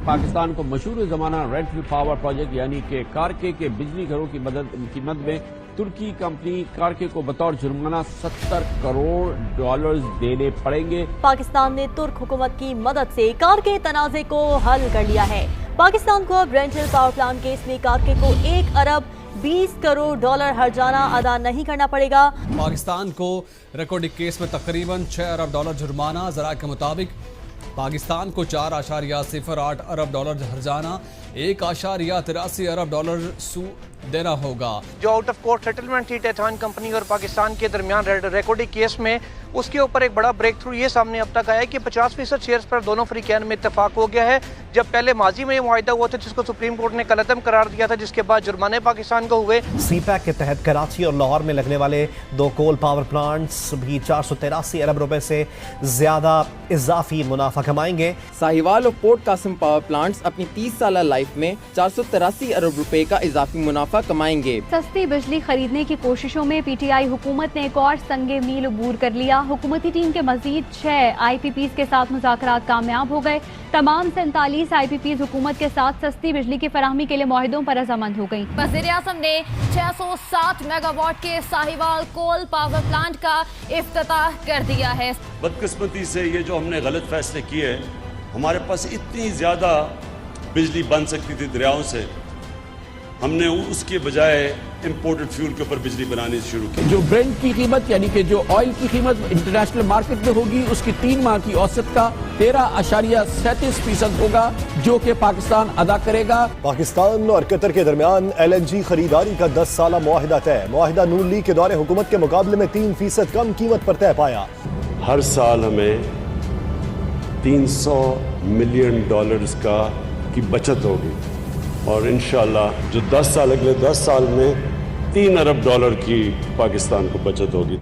पाकिस्तान को मशहूर ज़माना रेड पावर प्रोजेक्ट यानी कि कारके के बिजली घरों की मद में तुर्की कंपनी कारके को बतौर जुर्माना 70 करोड़ डॉलर्स देने पड़ेंगे। पाकिस्तान ने तुर्क हुकूमत की मदद से कारके तनाज़े को हल कर लिया है। पाकिस्तान को अब रेंटल पावर प्लांट केस में कारके को 1 अरब 20 करोड़ डॉलर हर्जाना अदा नहीं करना पड़ेगा। पाकिस्तान को रिकॉर्डिंग केस में तकरीबन 6 अरब डॉलर जुर्माना। ज़राए के मुताबिक पाकिस्तान को 4.08 अरब डॉलर हर्जाना 1.83 अरब डॉलर देना होगा। जो आउट ऑफ कोर्ट सेटलमेंट थी टेथान कंपनी और पाकिस्तान के दरमियान रिकॉर्डिंग केस में, उसके ऊपर एक बड़ा ब्रेक थ्रू ये सामने अब तक आया है कि 50% शेयर्स पर दोनों फ्रीकैन में इत्तेफाक हो गया है। जब पहले माजी में ये मुआहिदा हुआ था जिसको सुप्रीम कोर्ट ने कलअदम करार दिया था, जिसके बाद जुर्माने पाकिस्तान को हुए। सीपैक के तहत कराची और लाहौर में लगने वाले 2 कोल पावर प्लांट्स भी 483 अरब रुपए से ज्यादा इजाफी मुनाफा कमाएंगे। साहिवाल और पोर्ट कासिम पावर प्लांट्स अपनी 30 साल लाइफ में 483 अरब रुपए का इजाफी मुनाफा कमाएंगे। सस्ती बिजली खरीदने की कोशिशों में PTI हुकूमत ने एक और संगे मील अबूर कर लिया। हुकूमती टीम के मजीद 6 IPPs के साथ मुज़ाकरात कामयाब हो गए। तमाम 47 IPPs हुकूमत के साथ सस्ती बिजली की फराहमी के लिए मुआहिदों पर रजामंद हो गई। वज़ीर आज़म ने 660 मेगावाट के साहिवाल कोल पावर प्लांट का इफ्तिताह कर दिया है। बदकिस्मती से ये जो हमने गलत फैसले किए, हमारे पास इतनी ज्यादा बिजली बन सकती थी दरियाओं से, हमने उसके बजाय इंपोर्टेड फ्यूल के ऊपर बिजली बनानी शुरू की। जो ब्रेंट की कीमत यानी कि जो ऑयल की कीमत इंटरनेशनल मार्केट में होगी, उसकी 3 माह की औसत का 13.37% होगा, जो कि पाकिस्तान अदा करेगा। पाकिस्तान और कतर के दरमियान LNG खरीदारी का 10 साला मुआहिदा तय। मुआहिदा नून लीग के दौरे हुकूमत के मुकाबले में 3% कम कीमत पर तय पाया। हर साल हमें 300 मिलियन डॉलर्स की बचत होगी और इंशाल्लाह जो 10 साल अगले 10 साल में 3 अरब डॉलर की पाकिस्तान को बचत होगी।